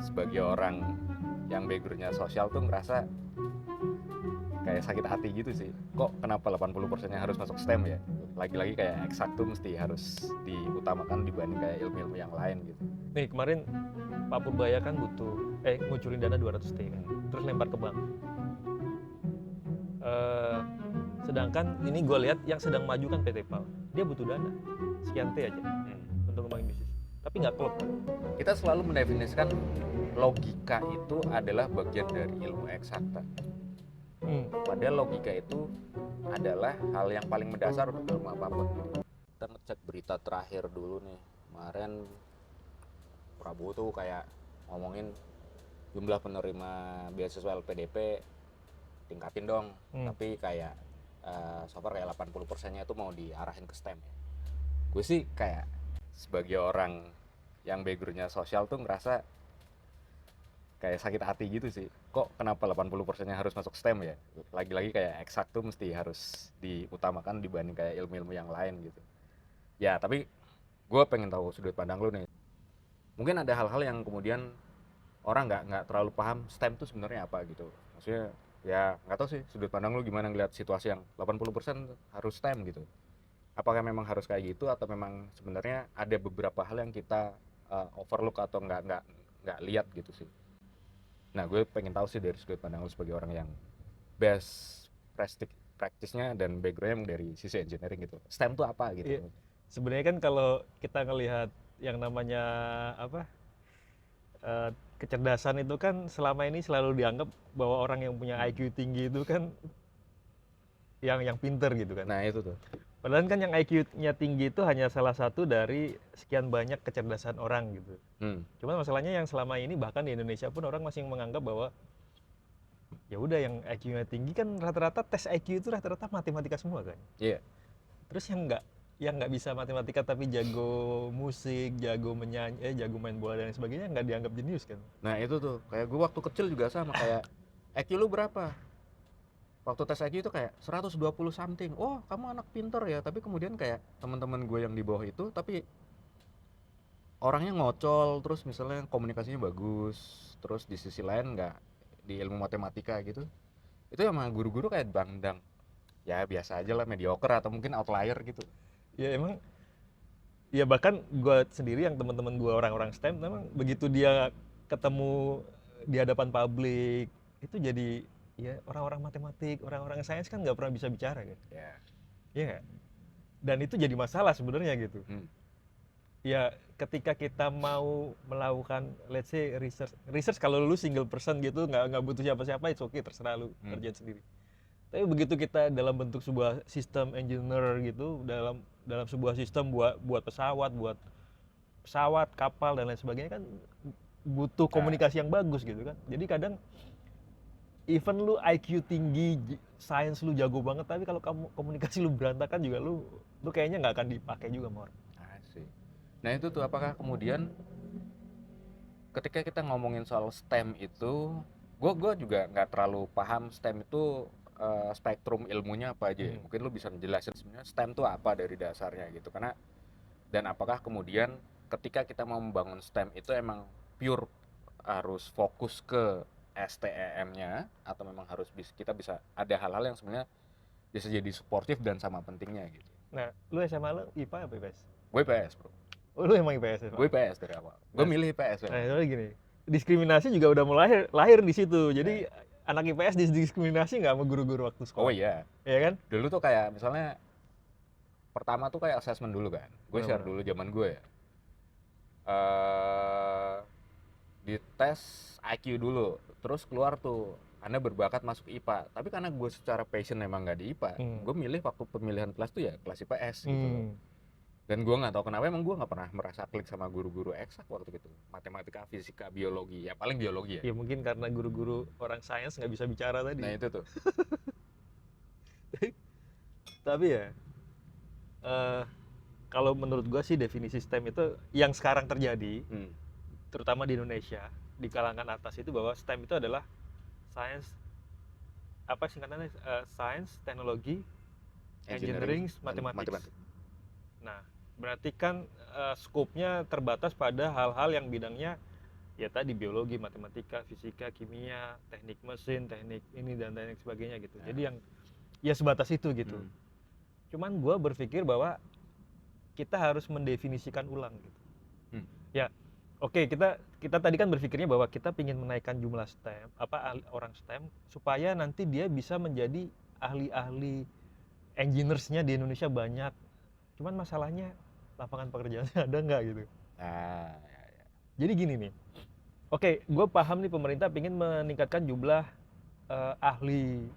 sebagai orang yang backgroundnya sosial tuh ngerasa kayak sakit hati gitu sih. Kok kenapa 80%-nya harus masuk STEM ya? Lagi-lagi kayak eksak tuh mesti harus diutamakan dibanding kayak ilmu-ilmu yang lain gitu. Nih kemarin Pak Purbaya kan ngucurin dana 200 T kan, terus lempar ke bank. Sedangkan ini gue lihat yang sedang maju kan PT PAL, dia butuh dana sekian T aja untuk ngembangin bisnis, tapi nggak klop. Kita selalu mendefinisikan logika itu adalah bagian dari ilmu eksakta. Padahal logika itu adalah hal yang paling mendasar untuk ilmu apapun. Kita ngecek berita terakhir dulu nih, kemarin Prabowo tuh kayak ngomongin jumlah penerima beasiswa LPDP tingkatin dong, tapi kayak so far kayak 80%-nya itu mau diarahin ke STEM ya. Gue sih kayak sebagai orang yang backgroundnya sosial tuh ngerasa kayak sakit hati gitu sih. Kok kenapa 80%-nya harus masuk STEM ya? Lagi-lagi kayak eksak tuh mesti harus diutamakan dibanding kayak ilmu-ilmu yang lain gitu. Ya, tapi gue pengen tahu sudut pandang lu nih. Mungkin ada hal-hal yang kemudian orang nggak terlalu paham STEM tuh sebenarnya apa gitu. Maksudnya ya nggak tahu sih sudut pandang lu gimana ngeliat situasi yang 80% harus STEM gitu. Apakah memang harus kayak gitu atau memang sebenarnya ada beberapa hal yang kita overlook atau nggak lihat gitu sih. Nah, gue pengen tahu sih dari sudut pandang lu sebagai orang yang best practice-nya dan background-nya dari sisi engineering gitu. STEM tuh apa gitu? Iya. Sebenarnya kan kalau kita ngelihat yang namanya kecerdasan itu kan selama ini selalu dianggap bahwa orang yang punya IQ tinggi itu kan yang pinter gitu kan. Nah, itu tuh. Padahal kan yang IQ-nya tinggi itu hanya salah satu dari sekian banyak kecerdasan orang gitu. Cuman masalahnya yang selama ini bahkan di Indonesia pun orang masih menganggap bahwa ya udah yang IQ-nya tinggi kan rata-rata tes IQ itu rata-rata matematika semua kan. Iya. Terus yang nggak bisa matematika tapi jago musik, jago menyanyi, jago main bola dan sebagainya nggak dianggap jenius kan. Nah, itu tuh. Kayak gue waktu kecil juga sama kayak IQ lu berapa? Waktu tes IQ itu kayak 120 something. Oh, kamu anak pinter ya. Tapi kemudian kayak teman-teman gue yang di bawah itu tapi orangnya ngocol, terus misalnya komunikasinya bagus, terus di sisi lain nggak di ilmu matematika gitu. Itu sama guru-guru kayak bangdang. Ya biasa aja lah, mediocre atau mungkin outlier gitu. Ya emang, ya bahkan gue sendiri yang teman-teman gue orang-orang STEM memang begitu dia ketemu di hadapan publik itu jadi ya orang-orang matematik, orang-orang sains kan nggak pernah bisa bicara kan. Ya. Iya nggak? Dan itu jadi masalah sebenarnya gitu. Ya ketika kita mau melakukan let's say research kalau lu single person gitu nggak butuh siapa-siapa, it's okay, terserah lu kerjain sendiri. Tapi begitu kita dalam bentuk sebuah sistem engineer gitu, dalam sebuah sistem buat pesawat, kapal dan lain sebagainya kan butuh komunikasi yang bagus gitu kan. Jadi kadang even lu IQ tinggi, sains lu jago banget, tapi kalau kamu komunikasi lu berantakan juga lu kayaknya nggak akan dipakai juga sama orang. Asik. Nah, itu tuh apakah kemudian ketika kita ngomongin soal STEM itu, gue juga nggak terlalu paham STEM itu spektrum ilmunya apa aja. Mungkin lu bisa menjelaskan sebenarnya STEM itu apa dari dasarnya gitu. Karena dan apakah kemudian ketika kita mau membangun STEM itu emang pure harus fokus ke STEM-nya atau memang harus kita bisa ada hal-hal yang sebenarnya bisa jadi suportif dan sama pentingnya gitu. Nah, lu SMA lu IPA apa IPS? Gue IPS, bro. Oh, lu emang IPS ya? Gue IPS dari awal. Gue milih IPS ya. Nah, soalnya gini, diskriminasi juga udah mulai lahir di situ. Jadi anak IPS diskriminasi nggak sama guru-guru waktu sekolah? Oh iya. Iya kan? Dulu tuh kayak misalnya pertama tuh kayak assessment dulu kan. Gue share dulu zaman gue ya. Di tes IQ dulu, terus keluar tuh Anda berbakat masuk IPA. Tapi karena gue secara passion memang nggak di IPA, gue milih waktu pemilihan kelas tuh ya kelas IPS gitu. Dan gue nggak tahu kenapa emang gue nggak pernah merasa klik sama guru-guru eksak waktu itu, matematika, fisika, biologi, ya paling biologi ya. Ya mungkin karena guru-guru orang sains nggak bisa bicara tadi. Nah itu tuh. Tapi ya, kalau menurut gue sih definisi STEM itu yang sekarang terjadi, terutama di Indonesia, di kalangan atas itu bahwa STEM itu adalah science, apa singkatannya, science, teknologi, engineering, mathematics. Nah, berarti kan skopnya terbatas pada hal-hal yang bidangnya ya tadi biologi, matematika, fisika, kimia, teknik mesin, teknik ini dan teknik sebagainya gitu. Jadi yang ya sebatas itu gitu. Cuman gue berpikir bahwa kita harus mendefinisikan ulang gitu. Ya, oke, kita tadi kan berpikirnya bahwa kita ingin menaikkan jumlah STEM, orang STEM supaya nanti dia bisa menjadi ahli-ahli engineers-nya di Indonesia banyak. Cuman masalahnya lapangan pekerjaannya ada nggak gitu. Ya. Jadi gini nih, oke, gue paham nih pemerintah ingin meningkatkan jumlah ahli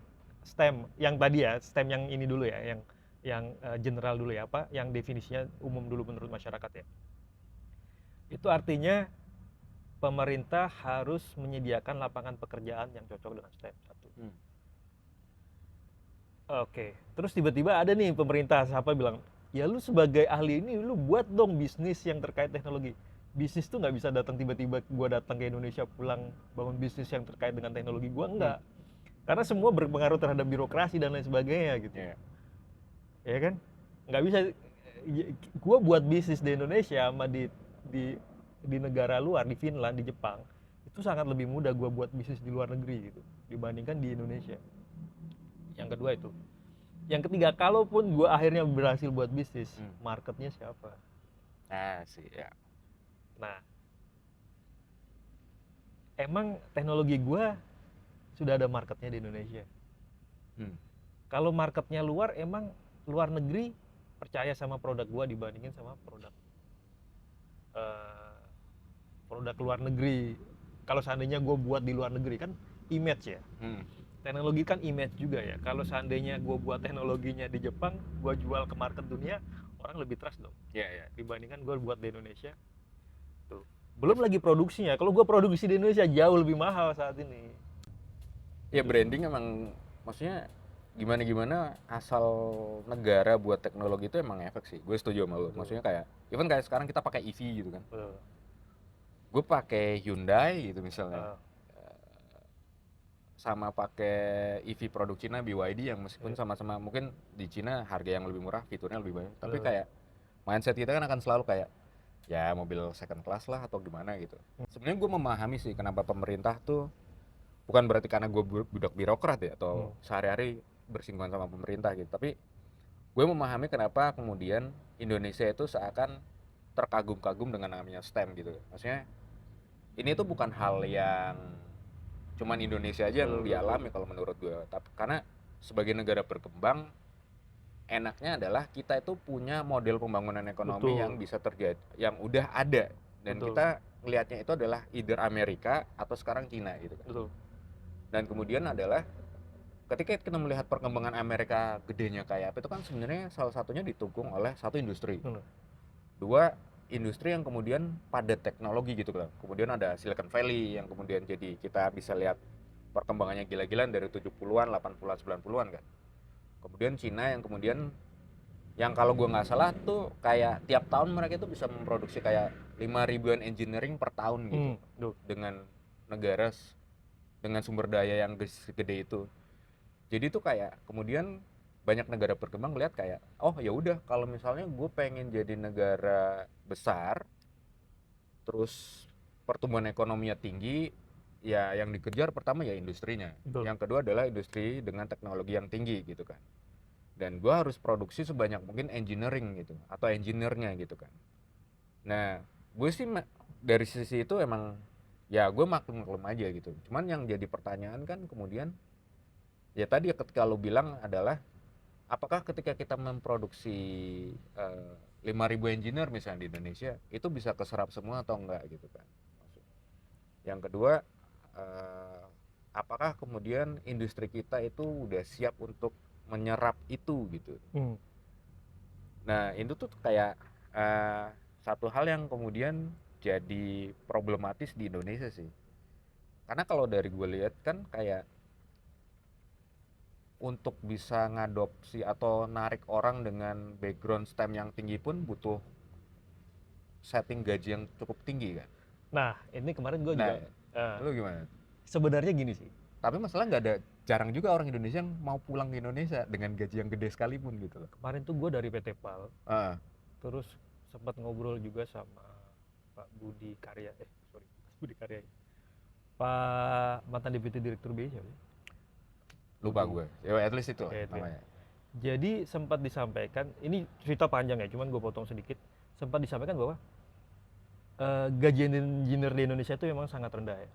STEM yang tadi ya, STEM yang ini dulu ya, yang general dulu ya, yang definisinya umum dulu menurut masyarakat ya. Itu artinya pemerintah harus menyediakan lapangan pekerjaan yang cocok dengan STEM satu. Oke, terus tiba-tiba ada nih pemerintah bilang, ya lu sebagai ahli ini lu buat dong bisnis yang terkait teknologi. Bisnis tuh nggak bisa datang tiba-tiba gue datang ke Indonesia pulang bangun bisnis yang terkait dengan teknologi, gue enggak. Karena semua berpengaruh terhadap birokrasi dan lain sebagainya gitu. Ya kan? Nggak bisa gue buat bisnis di Indonesia sama di negara luar, di Finland, di Jepang, itu sangat lebih mudah gue buat bisnis di luar negeri gitu dibandingkan di Indonesia. Yang kedua itu. Yang ketiga, kalaupun gue akhirnya berhasil buat bisnis, marketnya siapa? Nah, emang teknologi gue sudah ada marketnya di Indonesia. Kalau marketnya luar, emang luar negeri percaya sama produk gue dibandingin sama produk luar negeri. Kalau seandainya gue buat di luar negeri kan image ya. Teknologi kan image juga ya. Kalau seandainya gue buat teknologinya di Jepang, gue jual ke market dunia, orang lebih trust dong. Dibandingkan gue buat di Indonesia. Tuh. Belum lagi produksinya. Kalau gue produksi di Indonesia jauh lebih mahal saat ini. Ya branding emang, maksudnya gimana asal negara buat teknologi itu emang efek sih. Gue setuju sama lo. Maksudnya kayak, even kayak sekarang kita pakai EV gitu kan. Gue pakai Hyundai gitu misalnya. Sama pakai EV produk Cina BYD yang meskipun sama-sama mungkin di Cina harga yang lebih murah, fiturnya lebih banyak, tapi kayak mindset kita kan akan selalu kayak ya mobil second class lah atau gimana gitu. Sebenarnya gue memahami sih kenapa pemerintah tuh, bukan berarti karena gue budak birokrat ya atau sehari-hari bersinggungan sama pemerintah gitu, tapi gue memahami kenapa kemudian Indonesia itu seakan terkagum-kagum dengan namanya STEM gitu. Maksudnya ini tuh bukan hal yang cuman Indonesia aja yang dialami kalau menurut gue. Tapi karena sebagai negara berkembang, enaknya adalah kita itu punya model pembangunan ekonomi yang bisa terjadi, yang udah ada, dan kita ngelihatnya itu adalah either Amerika atau sekarang Cina gitu kan. Dan kemudian adalah ketika kita melihat perkembangan Amerika gedenya kayak apa, itu kan sebenarnya salah satunya didukung oleh satu industri. Dua, industri yang kemudian padat teknologi gitu kan. Kemudian ada Silicon Valley yang kemudian jadi kita bisa lihat perkembangannya gila-gilaan dari 70-an, 80-an, 90-an kan. Kemudian Cina yang kemudian, yang kalau gue nggak salah tuh kayak tiap tahun mereka itu bisa memproduksi kayak 5.000-an engineering per tahun gitu. Dengan negara dengan sumber daya yang gede itu. Jadi tuh kayak kemudian banyak negara berkembang lihat kayak, oh ya udah kalau misalnya gue pengen jadi negara besar, terus pertumbuhan ekonominya tinggi, ya yang dikejar pertama ya industrinya. Yang kedua adalah industri dengan teknologi yang tinggi gitu kan. Dan gue harus produksi sebanyak mungkin engineering gitu, atau engineer-nya gitu kan. Nah, gue sih dari sisi itu emang, ya gue maklum aja gitu. Cuman yang jadi pertanyaan kan kemudian, ya tadi ketika lo bilang adalah, apakah ketika kita memproduksi 5.000 engineer misalnya di Indonesia, itu bisa keserap semua atau enggak gitu kan. Yang kedua, apakah kemudian industri kita itu udah siap untuk menyerap itu gitu. Nah itu tuh kayak satu hal yang kemudian jadi problematis di Indonesia sih. Karena kalau dari gue lihat kan kayak untuk bisa ngadopsi atau narik orang dengan background STEM yang tinggi pun butuh setting gaji yang cukup tinggi kan. Nah ini kemarin gue juga. Lu gimana? Sebenarnya gini sih. Tapi masalah nggak ada, jarang juga orang Indonesia yang mau pulang ke Indonesia dengan gaji yang gede sekalipun gitu loh. Kemarin tuh gue dari PT PAL, terus sempat ngobrol juga sama Pak Budi Karya, Budi Karya. Pak mantan Deputi Direktur BI siapa sih? Lupa gue. Ya at least itu Oke, itu ya. namanya. Jadi sempat disampaikan, ini cerita panjang ya, cuman gue potong sedikit. Sempat disampaikan bahwa gaji engineer di Indonesia itu memang sangat rendah ya.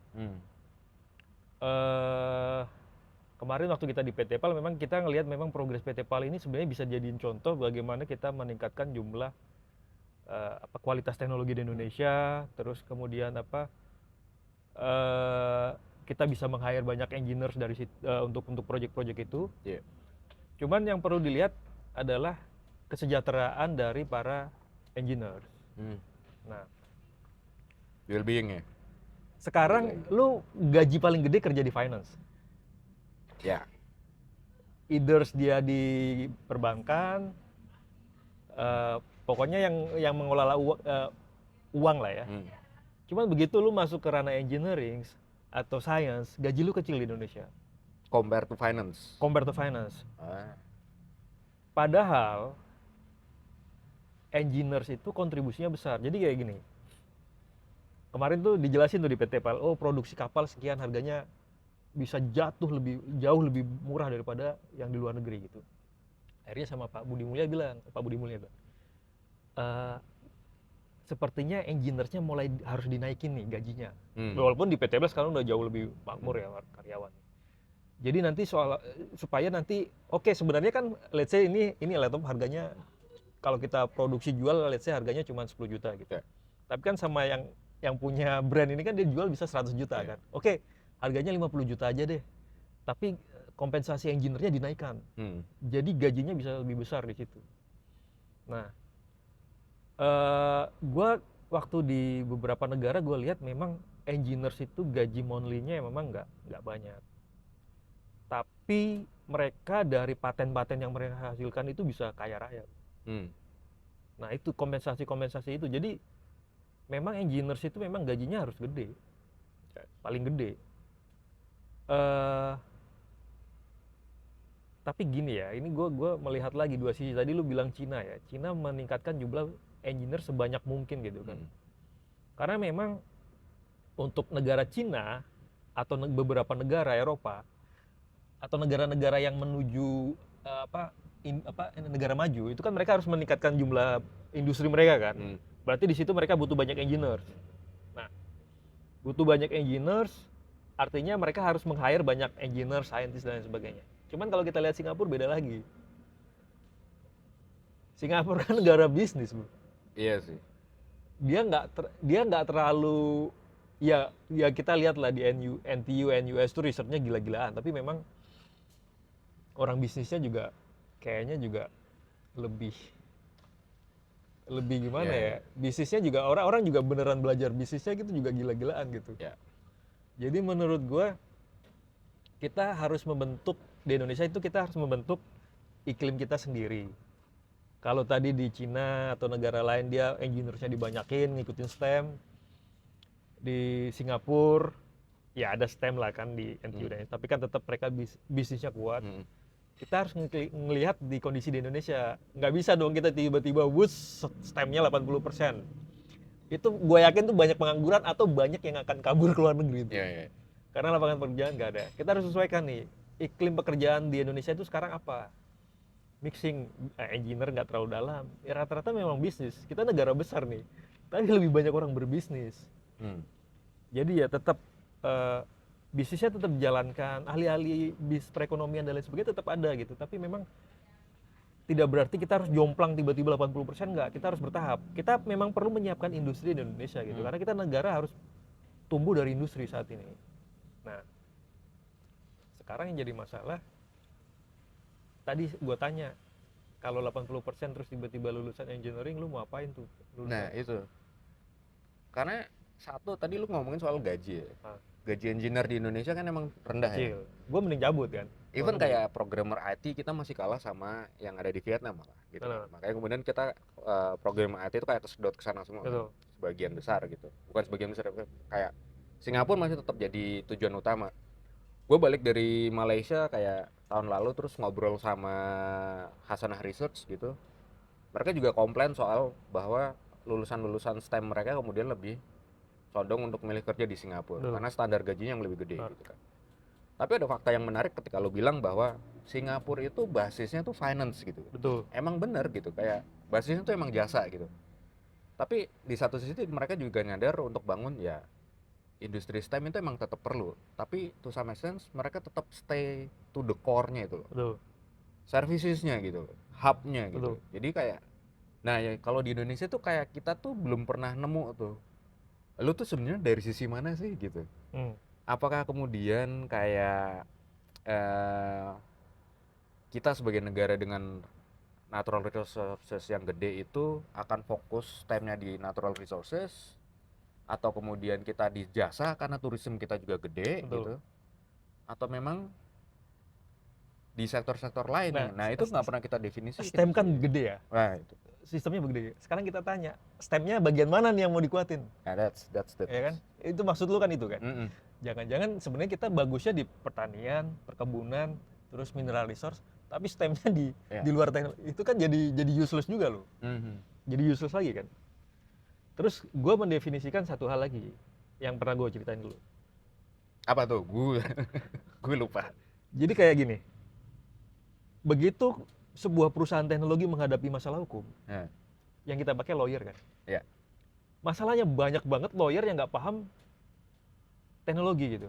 Kemarin waktu kita di PT PAL memang kita ngelihat memang progres PT PAL ini sebenarnya bisa jadiin contoh bagaimana kita meningkatkan jumlah kualitas teknologi di Indonesia, terus kemudian kita bisa meng-hire banyak engineers dari untuk project-project itu. Yeah. Cuman yang perlu dilihat adalah kesejahteraan dari para engineers. Nah, well-being ya. sekarang lu gaji paling gede kerja di finance. Ya. Either dia di perbankan, pokoknya yang mengelola uang lah ya. Cuman begitu lu masuk ke ranah engineering atau science, gaji lu kecil di Indonesia. Compare to finance. Padahal engineers itu kontribusinya besar. Jadi kayak gini. Kemarin tuh dijelasin tuh di PT PAL, oh produksi kapal sekian harganya bisa jauh lebih murah daripada yang di luar negeri gitu. Akhirnya sama Pak Budi Mulya bilang, sepertinya engineersnya mulai harus dinaikin nih gajinya. Walaupun di PT PAL sekarang udah jauh lebih makmur ya karyawan. Jadi nanti supaya nanti sebenarnya kan let's say ini laptop harganya kalau kita produksi jual let's say harganya cuma 10 juta gitu. Yeah. Tapi kan sama yang punya brand ini kan dia jual bisa 100 juta kan. Harganya 50 juta aja deh. Tapi kompensasi engineer-nya dinaikkan. Jadi gajinya bisa lebih besar di situ. Nah, gua waktu di beberapa negara gue lihat memang engineers itu gaji monthly-nya memang nggak banyak. Tapi mereka dari paten-paten yang mereka hasilkan itu bisa kaya raya. Nah itu kompensasi itu. Jadi memang engineers itu memang gajinya harus gede, paling gede. Tapi gini ya, ini gue melihat lagi dua sisi. Tadi lu bilang Cina ya, Cina meningkatkan jumlah engineer sebanyak mungkin gitu kan. Karena memang untuk negara Cina atau beberapa negara Eropa atau negara-negara yang menuju negara maju itu kan mereka harus meningkatkan jumlah industri mereka kan. Berarti di situ mereka butuh banyak engineers. Nah, butuh banyak engineers artinya mereka harus meng-hire banyak engineer, scientist dan sebagainya. Cuman kalau kita lihat Singapura beda lagi. Singapura kan negara bisnis, bro. Iya sih. Dia nggak terlalu ya kita lihat lah di NTU, NUS itu risetnya gila-gilaan, tapi memang orang bisnisnya juga kayaknya juga lebih gimana ya? Bisnisnya juga orang juga beneran belajar bisnisnya gitu juga gila-gilaan gitu. Jadi menurut gue kita harus membentuk di Indonesia itu kita harus membentuk iklim kita sendiri. Kalau tadi di Cina atau negara lain dia engineer-nya dibanyakin ngikutin STEM. Di Singapura ya ada STEM lah kan di NTU dan tapi kan tetap mereka bisnisnya kuat. Kita harus ngelihat di kondisi di Indonesia. Nggak bisa dong kita tiba-tiba STEM-nya 80%. Itu gue yakin tuh banyak pengangguran atau banyak yang akan kabur ke luar negeri itu. Karena lapangan pekerjaan nggak ada. Kita harus sesuaikan nih iklim pekerjaan di Indonesia itu sekarang apa. Mixing engineer nggak terlalu dalam. Ya rata-rata memang bisnis. Kita negara besar nih. Tapi lebih banyak orang berbisnis. Jadi ya tetap bisnisnya tetap dijalankan, ahli-ahli perekonomian dan lain sebagainya tetap ada gitu. Tapi memang tidak berarti kita harus jomplang tiba-tiba 80%, enggak. Kita harus bertahap. Kita memang perlu menyiapkan industri di Indonesia gitu. Karena kita negara harus tumbuh dari industri saat ini. Nah, sekarang yang jadi masalah, tadi gue tanya, kalau 80% terus tiba-tiba lulusan engineering, lu mau apain tuh? Nah itu. Karena satu, tadi lu ngomongin soal gaji ya. Gaji engineer di Indonesia kan emang rendah ya. Gue mending cabut kan. Even kayak programmer IT kita masih kalah sama yang ada di Vietnam malah gitu. Makanya kemudian kita programmer IT itu kayak kesedot ke sana semua. Kan? Sebagian besar gitu. Bukan sebagian besar, kayak Singapura masih tetap jadi tujuan utama. Gue balik dari Malaysia kayak tahun lalu terus ngobrol sama Hasanah Research gitu. Mereka juga komplain soal bahwa lulusan-lulusan STEM mereka kemudian lebih condong untuk milih kerja di Singapura Betul. karena standar gajinya yang lebih gede Betul. gitu kan. Tapi ada fakta yang menarik ketika lo bilang bahwa Singapura itu basisnya tuh finance gitu. Betul. Emang bener gitu, kayak basisnya tuh emang jasa gitu. Tapi di satu sisi mereka juga nyadar untuk bangun ya industri STEM itu emang tetap perlu. Tapi to some extent mereka tetap stay to the core-nya itu loh. Betul. Services-nya gitu, hub-nya gitu. Betul. Jadi kayak, nah ya kalau di Indonesia tuh kayak kita tuh belum pernah nemu tuh. Lu tuh sebenarnya dari sisi mana sih gitu? Apakah kemudian kayak kita sebagai negara dengan natural resources yang gede itu akan fokus time-nya di natural resources, atau kemudian kita di jasa karena tourism kita juga gede. Betul. Gitu, atau memang di sektor-sektor lain. Nah itu nggak pernah kita definisi. STEM kan gede ya. Nah itu Sistemnya gede. Sekarang kita tanya, STEM-nya bagian mana nih yang mau dikuatin? nah, that's the Ya kan? Itu maksud lu kan itu kan? Mm-mm. Jangan-jangan sebenarnya kita bagusnya di pertanian, perkebunan, terus mineral resource, tapi STEM-nya di luar teknologi. Itu kan jadi useless juga loh. Mm-hmm. Jadi useless lagi kan. Terus gue mendefinisikan satu hal lagi yang pernah gue ceritain dulu. Apa tuh? Gue lupa. Jadi kayak gini. Begitu sebuah perusahaan teknologi menghadapi masalah hukum, yang kita pakai lawyer kan. Yeah. Masalahnya banyak banget lawyer yang nggak paham teknologi gitu.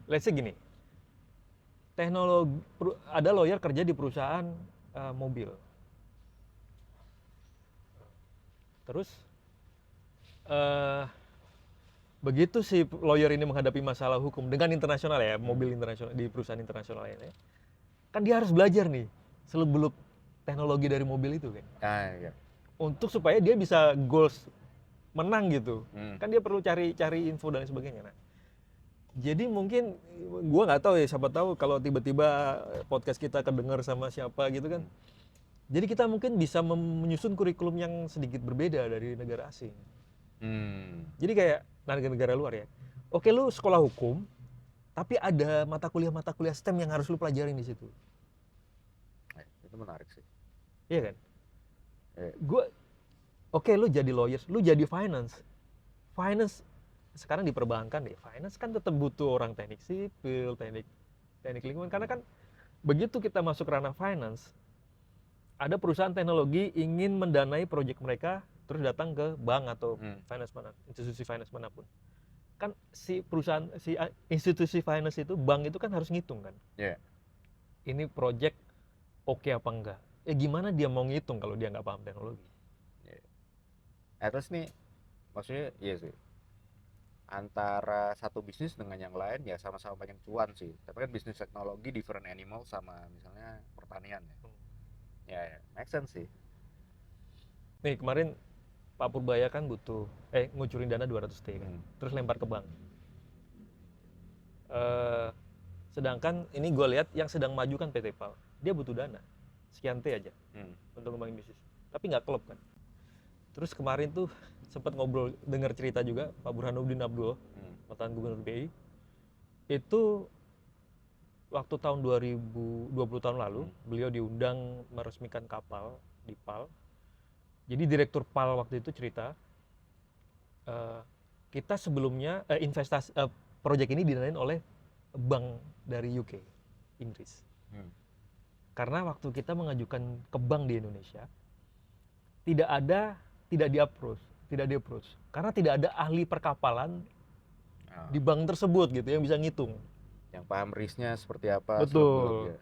Let's say gini. Ada lawyer kerja di perusahaan mobil. Terus begitu si lawyer ini menghadapi masalah hukum dengan internasional ya, mobil internasional di perusahaan internasional lainnya, kan dia harus belajar nih seluk-beluk teknologi dari mobil itu kan. Iya. Untuk supaya dia bisa goals menang gitu. Kan dia perlu cari info dan sebagainya. Nah, jadi mungkin gua nggak tahu ya, siapa tahu kalau tiba-tiba podcast kita kedengar sama siapa gitu kan. Jadi kita mungkin bisa menyusun kurikulum yang sedikit berbeda dari negara asing. Jadi kayak negara luar ya. Oke, lu sekolah hukum, tapi ada mata kuliah STEM yang harus lu pelajarin di situ. Itu menarik sih. Iya kan? Oke, lu jadi lawyers, lu jadi finance. Finance sekarang di perbankan deh. Finance kan tetap butuh orang teknik sipil, teknik lingkungan. Karena kan begitu kita masuk ranah finance, ada perusahaan teknologi ingin mendanai proyek mereka, terus datang ke bank atau institusi finance manapun. Kan si institusi finance itu, bank itu kan harus ngitung kan. Yeah. Ini proyek oke apa enggak? Gimana dia mau ngitung kalau dia nggak paham teknologi? Terus nih, maksudnya iya sih, antara satu bisnis dengan yang lain ya sama-sama pengen cuan sih. Tapi kan bisnis teknologi different animal sama misalnya pertanian ya. Ya, make sense sih. Nih kemarin Pak Purbaya kan butuh ngucurin dana 200T kan, terus lempar ke bank. Sedangkan ini gue lihat yang sedang maju kan PT PAL, dia butuh dana sekian T aja untuk ngembangin bisnis, tapi nggak klop kan. Terus kemarin tuh sempat ngobrol, dengar cerita juga Pak Burhanuddin Abdul, mantan gubernur BI, itu waktu tahun 2020 tahun lalu, beliau diundang meresmikan kapal di PAL. Jadi direktur PAL waktu itu cerita, kita sebelumnya proyek ini didanain oleh bank dari UK, Inggris. Karena waktu kita mengajukan ke bank di Indonesia, tidak di-approach karena tidak ada ahli perkapalan di bank tersebut gitu yang bisa ngitung, yang paham risknya seperti apa. Betul.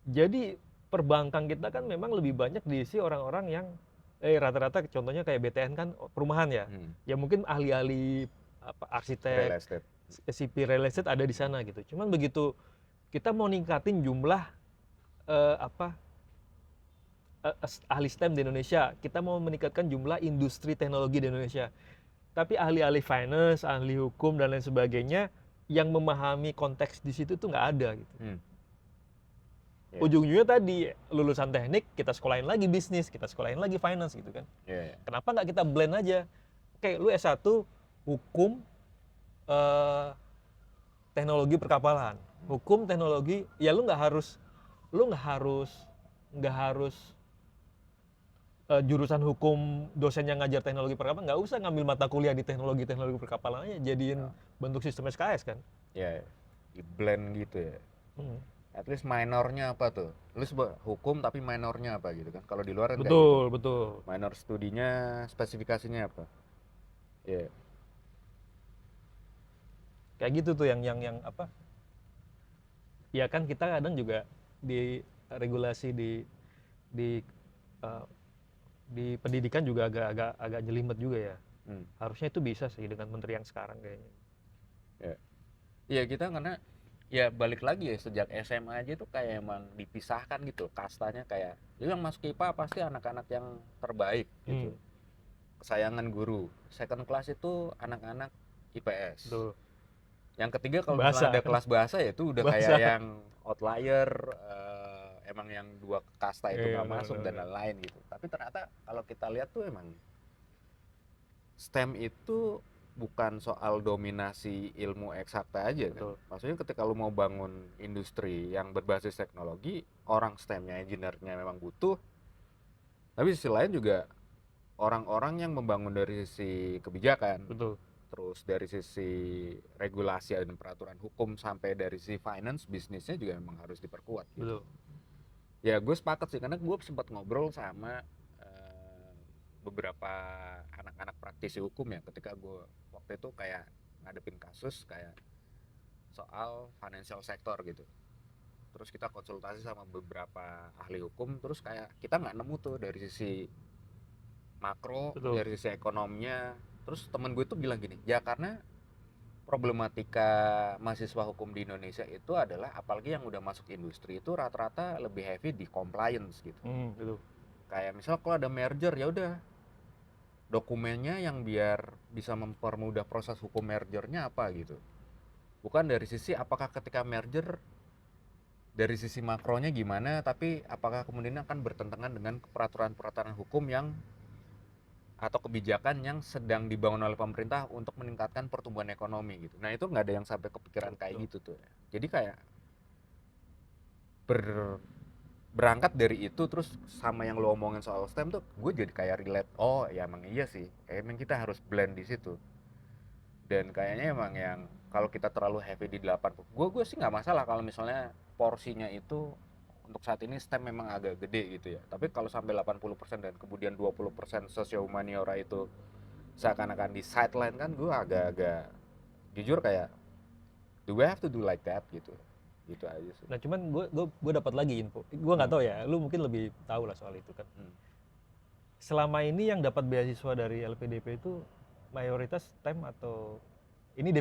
Jadi perbankan kita kan memang lebih banyak diisi orang-orang yang rata-rata contohnya kayak BTN kan perumahan ya, ya mungkin ahli-ahli arsitek, sipil real estate ada di sana gitu. Cuman begitu kita mau ningkatin jumlah ahli STEM di Indonesia, kita mau meningkatkan jumlah industri teknologi di Indonesia, tapi ahli-ahli finance, ahli hukum dan lain sebagainya yang memahami konteks di situ tuh nggak ada gitu. Ujung-ujungnya tadi lulusan teknik kita sekolahin lagi bisnis, kita sekolahin lagi finance gitu kan. Kenapa nggak kita blend aja? Oke, lu S1 hukum teknologi perkapalan, hukum teknologi, ya lu nggak harus jurusan hukum dosen yang ngajar teknologi perkapalan nggak usah ngambil mata kuliah di teknologi perkapalan aja, jadiin bentuk sistem SKS kan. Ya, di blend gitu ya. Hmm. At least minornya apa tuh? Lu hukum tapi minornya apa gitu kan? Kalau di luar kan kayak Betul, gitu. betul. Minor studinya spesifikasinya apa? Ya. Kayak gitu tuh yang apa? Ya kan kita kadang juga di regulasi di eh, di pendidikan juga agak jelimet juga ya. Harusnya itu bisa sih dengan menteri yang sekarang kayaknya. Ya. Iya kita karena ya balik lagi ya sejak SMA aja tuh kayak emang dipisahkan gitu kastanya, kayak jadi yang masuk IPA pasti anak-anak yang terbaik gitu. Kesayangan guru. Second class itu anak-anak IPS. Betul. Yang ketiga kalau Bahasa. misalnya ada kelas bahasa ya itu udah kayak yang outlier, emang yang dua kasta itu nggak masuk dan lain-lain gitu. Tapi ternyata kalau kita lihat tuh emang STEM itu bukan soal dominasi ilmu eksakta aja kan. Maksudnya ketika lu mau bangun industri yang berbasis teknologi, orang STEM-nya, engineer-nya memang butuh. Tapi sisi lain juga orang-orang yang membangun dari sisi kebijakan. Betul. Terus dari sisi regulasi dan peraturan hukum sampai dari sisi finance, bisnisnya juga memang harus diperkuat gitu. Betul. Ya gue sepakat sih, karena gue sempat ngobrol sama beberapa anak-anak praktisi hukum ya ketika gue waktu itu kayak ngadepin kasus kayak soal financial sector gitu. Terus kita konsultasi sama beberapa ahli hukum, terus kayak kita nggak nemu tuh dari sisi makro, dari sisi ekonominya. Terus temen gue tuh bilang gini, ya karena problematika mahasiswa hukum di Indonesia itu adalah apalagi yang udah masuk industri itu rata-rata lebih heavy di compliance gitu. Betul. Kayak misal kalau ada merger ya udah dokumennya yang biar bisa mempermudah proses hukum mergernya apa gitu. Bukan dari sisi apakah ketika merger dari sisi makronya gimana, tapi apakah kemudian akan bertentangan dengan peraturan-peraturan hukum yang atau kebijakan yang sedang dibangun oleh pemerintah untuk meningkatkan pertumbuhan ekonomi gitu. Nah itu nggak ada yang sampai kepikiran kayak gitu tuh. Jadi kayak berangkat dari itu terus sama yang lo omongin soal STEM tuh gue jadi kayak relate, oh ya emang iya sih, emang kita harus blend di situ. Dan kayaknya emang yang kalau kita terlalu heavy di 80, gue sih nggak masalah kalau misalnya porsinya itu untuk saat ini STEM memang agak gede gitu ya. Tapi kalau sampai 80% dan kemudian 20% sosio humaniora itu seakan-akan di sideline kan gue agak-agak jujur kayak do we have to do like that gitu. Gitu aja sih. Nah cuman gue dapat lagi info, gue nggak tahu ya, lu mungkin lebih tahu lah soal itu kan. Selama ini yang dapat beasiswa dari LPDP itu mayoritas STEM atau ini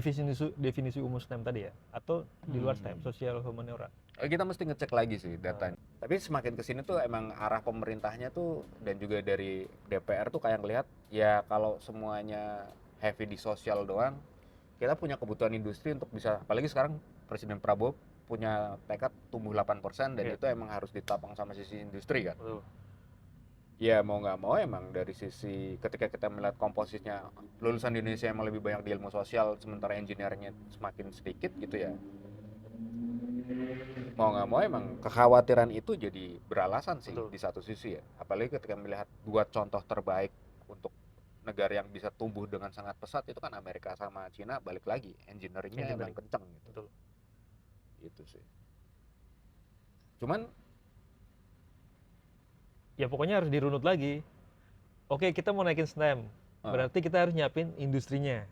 definisi umum STEM tadi ya, atau di luar STEM, sosial humaniora? Kita mesti ngecek lagi sih datanya. Tapi semakin kesini tuh emang arah pemerintahnya tuh dan juga dari DPR tuh kayak ngelihat ya kalau semuanya heavy di sosial doang, kita punya kebutuhan industri untuk bisa, apalagi sekarang Presiden Prabowo punya tekad tumbuh 8% dan itu emang harus ditopang sama sisi industri kan. Ya mau nggak mau emang dari sisi ketika kita melihat komposisinya lulusan di Indonesia emang lebih banyak di ilmu sosial sementara engineer-nya semakin sedikit gitu ya. Mau nggak mau emang kekhawatiran itu jadi beralasan sih. Di satu sisi ya. Apalagi ketika melihat dua contoh terbaik untuk negara yang bisa tumbuh dengan sangat pesat itu kan Amerika sama Cina, balik lagi engineering-nya emang kenceng gitu. Itu sih. Cuman ya pokoknya harus dirunut lagi. Oke, kita mau naikin STEM, berarti kita harus nyiapin industrinya.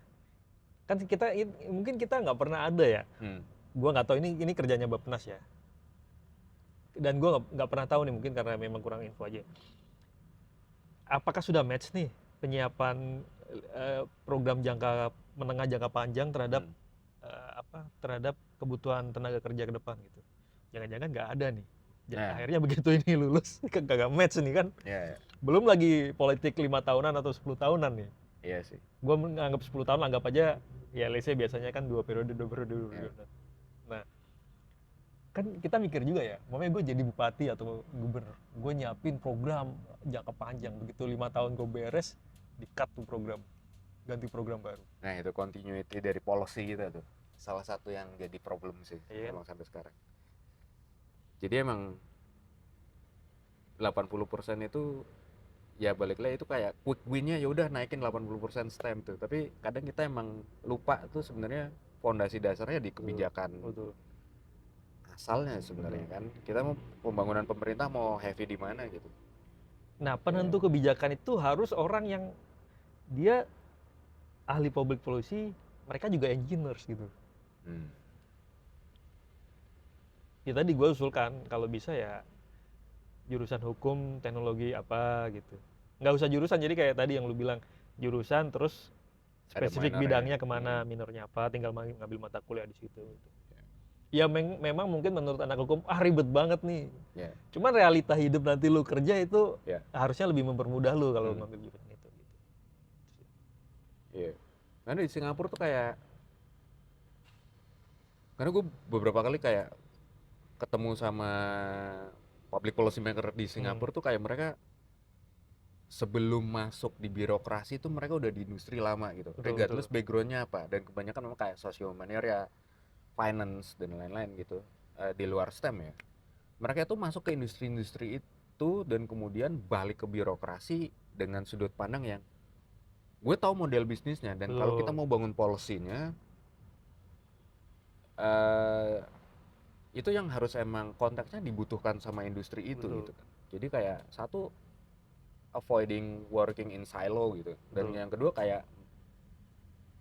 Kan kita mungkin kita nggak pernah ada ya. Gua nggak tahu ini kerjanya Bappenas ya. Dan gua nggak pernah tahu nih, mungkin karena memang kurang info aja. Apakah sudah match nih penyiapan program jangka menengah jangka panjang terhadap terhadap kebutuhan tenaga kerja ke depan gitu. Jangan-jangan nggak ada nih. Akhirnya begitu ini lulus kagak match nih kan. Belum lagi politik 5 tahunan atau 10 tahunan nih. Iya sih. Gua menganggap 10 tahun, anggap aja ya let's say biasanya kan 2 periode. Nah, kan kita mikir juga ya, makanya gue jadi bupati atau gubernur, gue nyiapin program jangka panjang, begitu 5 tahun gue beres, di-cut tuh program, ganti program baru. Nah itu continuity dari policy kita tuh, salah satu yang jadi problem sih, emang sampai sekarang. Jadi emang 80% itu ya balik lagi itu kayak quick win-nya ya udah naikin 80% STEM tuh. Tapi kadang kita emang lupa tuh sebenarnya fondasi dasarnya di kebijakan Betul. asalnya sebenarnya kan. Kita mau pembangunan pemerintah mau heavy di mana gitu. Nah, penentu kebijakan itu harus orang yang dia ahli public policy, mereka juga engineers gitu. Ya tadi gue usulkan kalau bisa ya jurusan hukum, teknologi apa gitu. Nggak usah jurusan, jadi kayak tadi yang lu bilang jurusan terus Ada spesifik minornya. bidangnya kemana, minornya apa, tinggal ngambil mata kuliah di situ. Ya memang mungkin menurut anak hukum ribet banget nih. Ya. Cuman realita hidup nanti lu kerja itu Ya. harusnya lebih mempermudah lu kalau ngambil jurusan itu. Gitu. Iya. Karena di Singapura tuh kayak, karena gue beberapa kali kayak ketemu sama public policy maker di Singapura tuh kayak mereka sebelum masuk di birokrasi tuh mereka udah di industri lama gitu. Regardless backgroundnya apa, dan kebanyakan memang kayak sosio-humaniora, finance dan lain-lain gitu, di luar STEM ya. Mereka tuh masuk ke industri-industri itu dan kemudian balik ke birokrasi dengan sudut pandang yang gue tahu model bisnisnya, dan kalau kita mau bangun policy-nya itu yang harus emang konteksnya dibutuhkan sama industri itu gitu kan. Jadi kayak satu, avoiding working in silo gitu, dan yang kedua kayak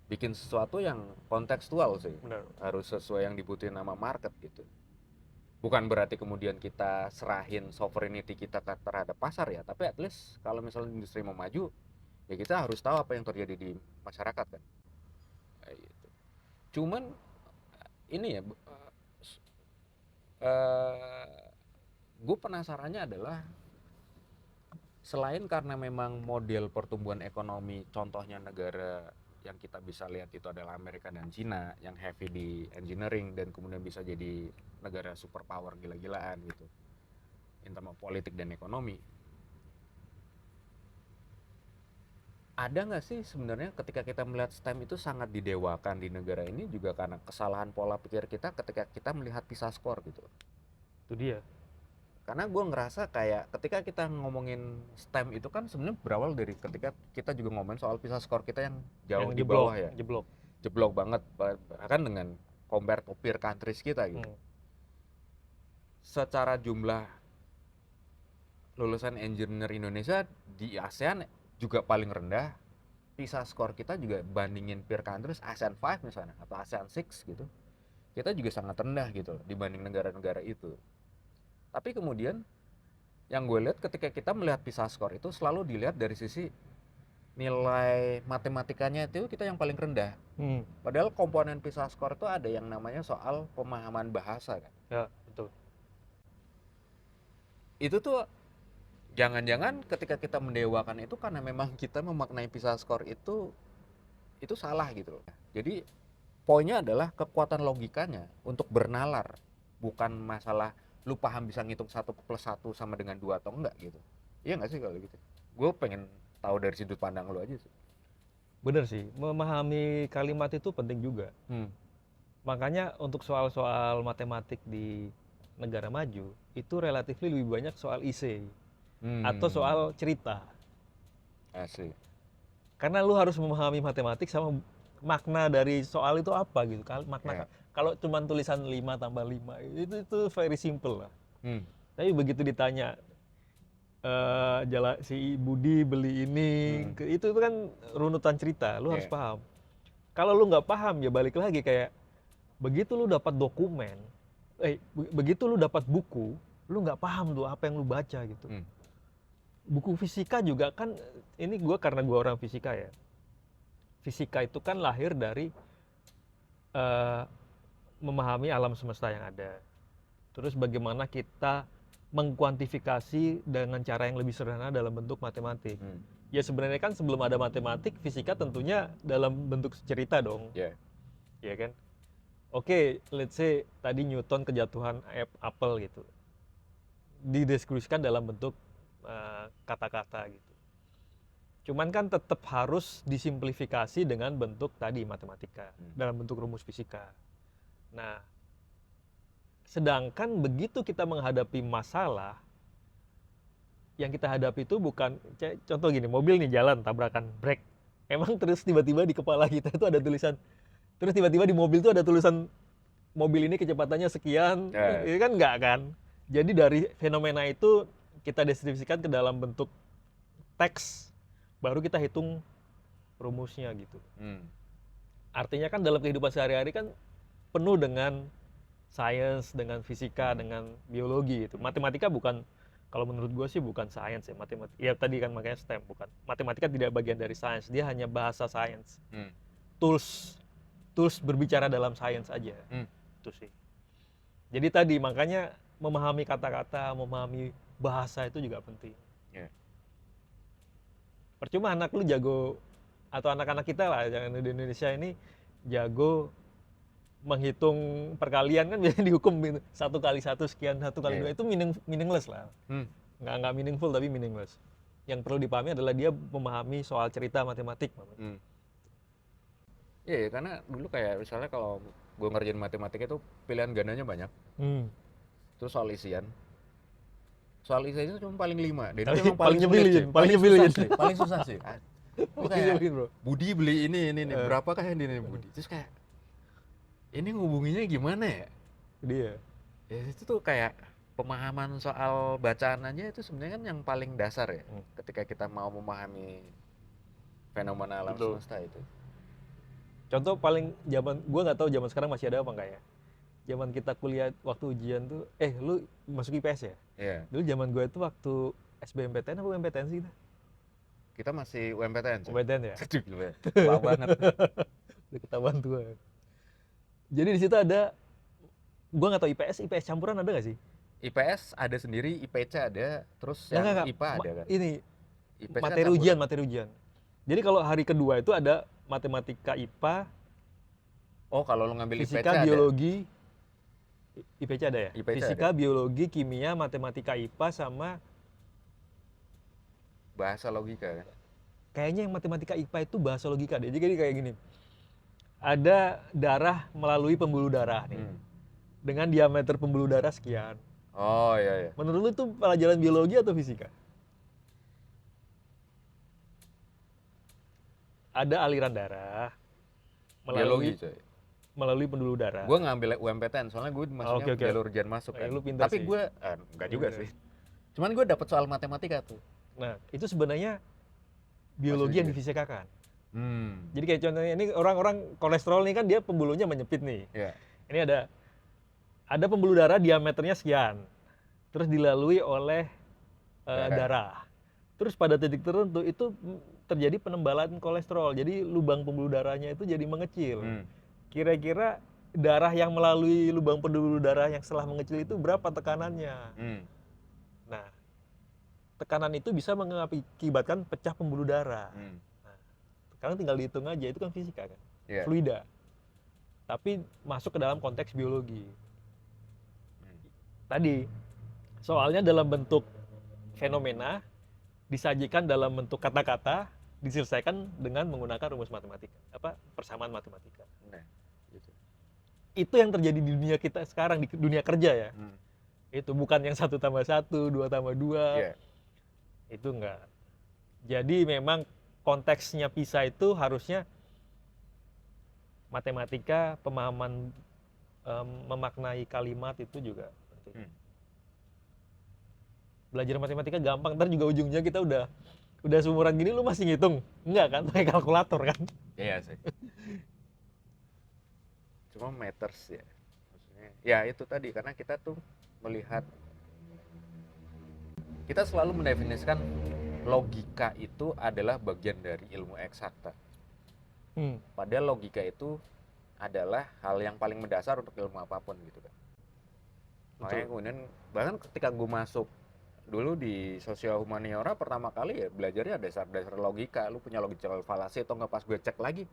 bikin sesuatu yang kontekstual sih. Harus sesuai yang dibutuhin sama market gitu. Bukan berarti kemudian kita serahin sovereignty kita terhadap pasar ya, tapi at least kalau misalnya industri mau maju ya kita harus tahu apa yang terjadi di masyarakat kan. Kayak gitu. Cuman ini ya, gue penasarannya adalah selain karena memang model pertumbuhan ekonomi, contohnya negara yang kita bisa lihat itu adalah Amerika dan Cina yang heavy di engineering dan kemudian bisa jadi negara superpower gila-gilaan gitu in terms of politik dan ekonomi. Ada nggak sih sebenarnya ketika kita melihat STEM itu sangat didewakan di negara ini juga karena kesalahan pola pikir kita ketika kita melihat PISA score gitu? Itu dia. Karena gue ngerasa kayak ketika kita ngomongin STEM itu kan sebenarnya berawal dari ketika kita juga ngomongin soal PISA score kita yang jauh di bawah ya. Jeblok banget, bahkan dengan compare to peer countries kita gitu. Secara jumlah lulusan engineer Indonesia di ASEAN juga paling rendah. PISA score kita juga bandingin peer countries ASEAN 5 misalnya atau ASEAN 6 gitu, kita juga sangat rendah gitu dibanding negara-negara itu. Tapi kemudian yang gue lihat ketika kita melihat PISA score itu selalu dilihat dari sisi nilai matematikanya itu kita yang paling rendah. Padahal komponen PISA score itu ada yang namanya soal pemahaman bahasa kan. Ya, betul. Itu tuh jangan-jangan ketika kita mendewakan itu karena memang kita memaknai PISA score itu salah gitu loh. Jadi poinnya adalah kekuatan logikanya untuk bernalar, bukan masalah lu paham bisa ngitung 1 plus 1 sama dengan 2 atau enggak gitu. Iya nggak sih kalau gitu? Gue pengen tahu dari sudut pandang lu aja sih. Bener sih, memahami kalimat itu penting juga. Makanya untuk soal-soal matematik di negara maju itu relatif lebih banyak soal isi atau soal cerita. Asik. Karena lu harus memahami matematik sama makna dari soal itu apa gitu. Makna kalau cuma tulisan 5 tambah 5 itu very simple lah. Tapi begitu ditanya si Budi beli ini, itu kan runutan cerita, lu harus paham. Kalau lu nggak paham ya balik lagi kayak begitu lu dapat dokumen, begitu lu dapat buku, lu nggak paham tuh apa yang lu baca gitu. Buku fisika juga kan, ini karena gue orang fisika ya. Fisika itu kan lahir dari memahami alam semesta yang ada. Terus bagaimana kita mengkuantifikasi dengan cara yang lebih sederhana dalam bentuk matematik. Ya sebenarnya kan sebelum ada matematik, fisika tentunya dalam bentuk cerita dong. Ya kan? Oke, let's say tadi Newton kejatuhan apel gitu. Dideskripsikan dalam bentuk kata-kata gitu. Cuman kan tetap harus disimplifikasi dengan bentuk tadi matematika, dalam bentuk rumus fisika. Nah, sedangkan begitu kita menghadapi masalah yang kita hadapi itu bukan, contoh gini, mobil nih jalan, tabrakan, brake. Emang terus tiba-tiba di kepala kita itu ada tulisan, terus tiba-tiba di mobil itu ada tulisan, mobil ini kecepatannya sekian, itu kan enggak kan? Jadi dari fenomena itu kita deskripsikan ke dalam bentuk teks, baru kita hitung rumusnya gitu. Artinya kan dalam kehidupan sehari-hari kan penuh dengan sains, dengan fisika, dengan biologi itu. Matematika bukan, kalau menurut gue sih bukan sains ya, matematika. Ya tadi kan makanya STEM, bukan. Matematika tidak bagian dari sains, dia hanya bahasa sains. Tools berbicara dalam sains aja. Itu sih. Jadi tadi makanya memahami kata-kata, memahami bahasa itu juga penting. Percuma anak lu jago, atau anak-anak kita lah yang di Indonesia ini jago menghitung perkalian, kan biasanya dihukum 1 kali 1 sekian, 1 kali 2, itu meaningless lah. Nggak meaningful tapi meaningless. Yang perlu dipahami adalah dia memahami soal cerita matematik. Iya, karena dulu kayak misalnya kalau gue ngerjain matematika itu pilihan gandanya banyak. Terus soal isian itu cuma paling 5. Dan itu paling nyebelin, paling susah sih. Kayak, bro. Budi beli ini nih, berapakah yang ini Budi? Terus kayak, ini ngubunginya gimana ya? Dia. Ya itu tuh kayak pemahaman soal bacaan aja itu sebenarnya kan yang paling dasar ya. Ketika kita mau memahami fenomena alam semesta itu. Contoh paling zaman, gue nggak tahu zaman sekarang masih ada apa enggak ya. Zaman kita kuliah waktu ujian tuh, lu masuk IPS ya? Iya. Dulu zaman gue itu waktu SBMPTN apa UMPTN sih kita? Kita masih UMPTN. UMPTN ya? Lama banget. Udah ketahuan tua. Jadi di situ ada, gue nggak tahu IPS campuran ada nggak sih? IPS ada sendiri, IPC ada, terus yang IPA ada kan? Ini IPS materi ujian. Jadi kalau hari kedua itu ada matematika IPA. Oh, kalau lo ngambil fisika, IPC biologi, IPC ada ya? IPC fisika, ada. Biologi, kimia, matematika IPA sama bahasa logika kan? Kayaknya yang matematika IPA itu bahasa logika deh. Jadi kayak gini. Ada darah melalui pembuluh darah nih. Dengan diameter pembuluh darah sekian. Oh iya. Menurut lu itu pelajaran biologi atau fisika? Ada aliran darah biologi coy. Melalui pembuluh darah. Gue ngambil UMPTN soalnya gue masuknya jalur ujian masuk kan. Tapi gue enggak juga sih. Cuman gue dapet soal matematika tuh. Nah, itu sebenarnya biologi yang difisikakan. Jadi kayak contohnya ini orang-orang kolesterol nih kan dia pembuluhnya menyempit nih. Ini ada pembuluh darah diameternya sekian. Terus dilalui oleh darah. Terus pada titik tertentu itu terjadi penembalan kolesterol. Jadi lubang pembuluh darahnya itu jadi mengecil. Kira-kira darah yang melalui lubang pembuluh darah yang setelah mengecil itu berapa tekanannya? Nah, tekanan itu bisa mengakibatkan pecah pembuluh darah. Nah, sekarang tinggal dihitung aja, itu kan fisika kan, fluida. Tapi masuk ke dalam konteks biologi. Tadi, soalnya dalam bentuk fenomena, disajikan dalam bentuk kata-kata, diselesaikan dengan menggunakan rumus matematika, persamaan matematika. Nah, gitu. Itu yang terjadi di dunia kita sekarang, di dunia kerja ya. Itu bukan yang 1 tambah 1, 2 tambah 2. Itu enggak. Jadi memang konteksnya PISA itu harusnya matematika, pemahaman memaknai kalimat itu juga penting. Belajar matematika gampang, ntar juga ujungnya kita udah seumuran gini lu masih ngitung? Enggak kan, pakai kalkulator kan? Iya sih. Cuma matters ya. Maksudnya, ya itu tadi, karena kita tuh melihat, kita selalu mendefinisikan logika itu adalah bagian dari ilmu eksakta. Padahal logika itu adalah hal yang paling mendasar untuk ilmu apapun gitu kan. Makanya kemudian, bahkan ketika gue masuk dulu di sosial humaniora pertama kali ya belajarnya dasar-dasar logika. Lu punya logical fallacy atau nggak, pas gue cek lagi,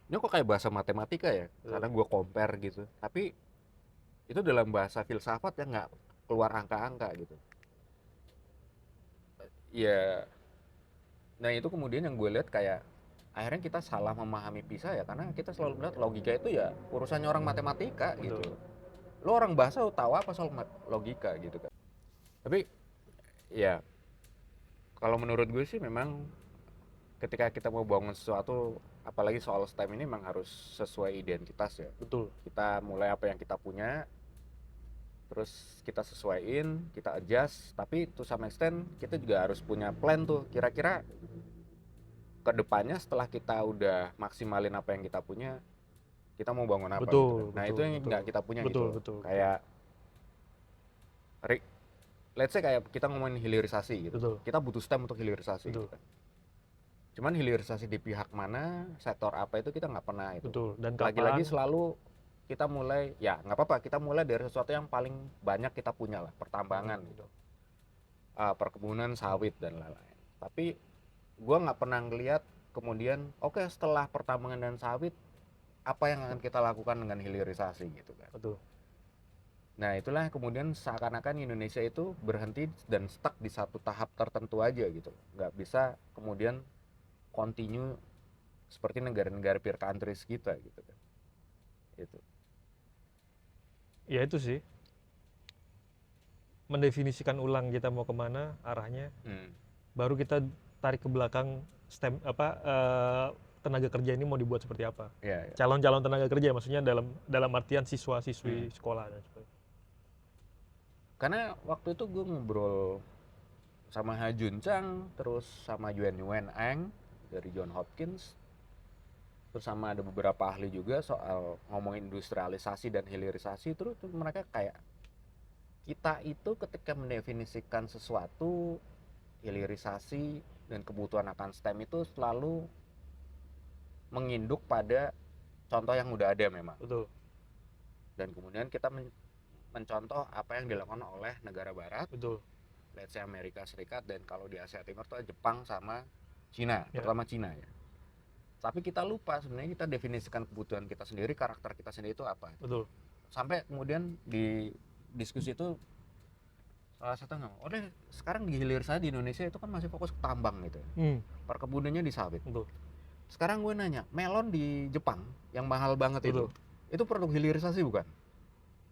ini kok kayak bahasa matematika ya? Karena gue compare gitu. Tapi itu dalam bahasa filsafat yang nggak keluar angka-angka gitu. Ya, nah itu kemudian yang gue lihat kayak akhirnya kita salah memahami PISA ya, karena kita selalu melihat logika itu ya urusannya orang matematika gitu. Lo orang bahasa lo tahu apa soal logika gitu kan. Tapi ya Kalau menurut gue sih memang ketika kita mau bangun sesuatu, apalagi soal STEM ini memang harus sesuai identitas ya. Betul. Kita mulai apa yang kita punya, terus kita sesuaiin, kita adjust, tapi to some extent kita juga harus punya plan tuh, kira-kira ke depannya setelah kita udah maksimalin apa yang kita punya, kita mau bangun apa gitu kan. Nah itu yang nggak kita punya gitu. Kayak let's say kayak kita ngomongin hilirisasi gitu. Betul. Kita butuh STEM untuk hilirisasi gitu kan. Cuman hilirisasi di pihak mana, sektor apa itu kita nggak pernah itu. Betul. Dan lagi-lagi selalu kita mulai, ya nggak apa-apa, kita mulai dari sesuatu yang paling banyak kita punya lah, pertambangan gitu. Perkebunan, sawit dan lain-lain. Tapi gue nggak pernah ngeliat kemudian, oke, setelah pertambangan dan sawit, apa yang akan kita lakukan dengan hilirisasi gitu kan. Betul. Nah itulah kemudian seakan-akan Indonesia itu berhenti dan stuck di satu tahap tertentu aja gitu, nggak bisa kemudian continue seperti negara-negara peer countries kita gitu kan. Itu ya itu sih, mendefinisikan ulang kita mau kemana arahnya, baru kita tarik ke belakang STEM tenaga kerja ini mau dibuat seperti apa. Calon-calon tenaga kerja maksudnya dalam artian siswa-siswi sekolah dan sebagainya. Karena waktu itu gue ngobrol sama Ha Jun Chang, terus sama Yuan Eng dari John Hopkins, terus sama ada beberapa ahli juga soal ngomongin industrialisasi dan hilirisasi. Terus mereka kayak, kita itu ketika mendefinisikan sesuatu, hilirisasi dan kebutuhan akan STEM itu selalu menginduk pada contoh yang udah ada memang. Betul. Dan kemudian kita mencontoh apa yang dilakukan oleh negara barat. Betul. Let's say Amerika Serikat, dan kalau di Asia Timur tuh Jepang sama Cina, terutama Cina ya. Tapi kita lupa sebenarnya kita definisikan kebutuhan kita sendiri, karakter kita sendiri itu apa. Betul. Sampai kemudian di diskusi itu salah satu ngomong, deh sekarang di hilirisasi di Indonesia itu kan masih fokus ke tambang gitu ya. Perkebunannya di sawit. Betul. Sekarang gue nanya, melon di Jepang yang mahal banget itu produk hilirisasi bukan?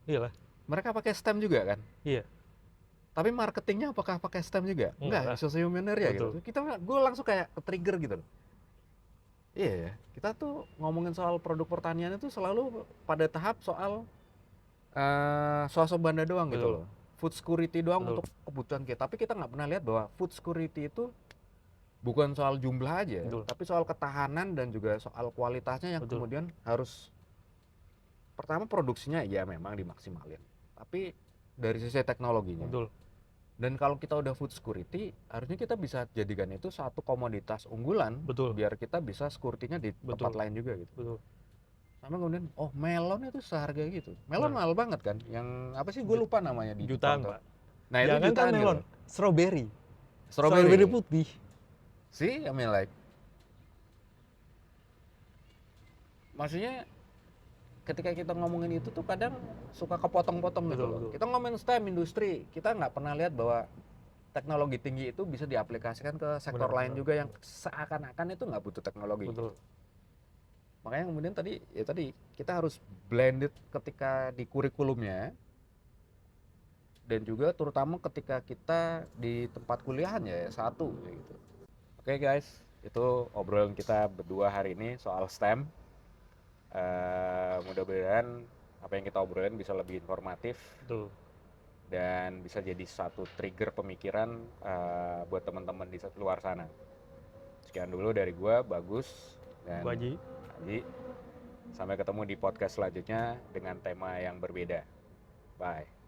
Iyalah. Mereka pakai STEM juga kan? Iya. Tapi marketingnya apakah pakai STEM juga? Enggak, sosiohumaner ya gitu. Gue langsung kayak ke-trigger gitu loh. Iya ya, kita tuh ngomongin soal produk pertanian itu selalu pada tahap soal swasembada doang gitu loh. Food security doang untuk kebutuhan kita. Tapi kita nggak pernah lihat bahwa food security itu bukan soal jumlah aja, tapi soal ketahanan dan juga soal kualitasnya yang kemudian harus, pertama produksinya ya memang dimaksimalin, tapi dari sisi teknologinya. Dan kalau kita udah food security, harusnya kita bisa jadikan itu satu komoditas unggulan, biar kita bisa security-nya di tempat lain juga gitu. Sama kemudian, oh melon itu seharga gitu. Melon mahal banget kan? Yang apa sih, gue lupa namanya di jutaan, Pak. Nah itu jutaan melon, gitu. Strawberry putih. See, I mean like, maksudnya ketika kita ngomongin itu tuh kadang suka kepotong-potong gitu loh. Kita ngomongin STEM, industri, kita nggak pernah lihat bahwa teknologi tinggi itu bisa diaplikasikan ke sektor lain juga yang seakan-akan itu nggak butuh teknologi. Makanya kemudian tadi kita harus blended ketika di kurikulumnya, dan juga terutama ketika kita di tempat kuliahan ya satu gitu. Oke guys, itu obrolan kita berdua hari ini soal STEM. Mudah-mudahan apa yang kita obrolin bisa lebih informatif. Dan bisa jadi satu trigger pemikiran buat teman-teman di luar sana. Sekian dulu dari gua, Bagus, dan Haji. Sampai ketemu di podcast selanjutnya dengan tema yang berbeda. Bye.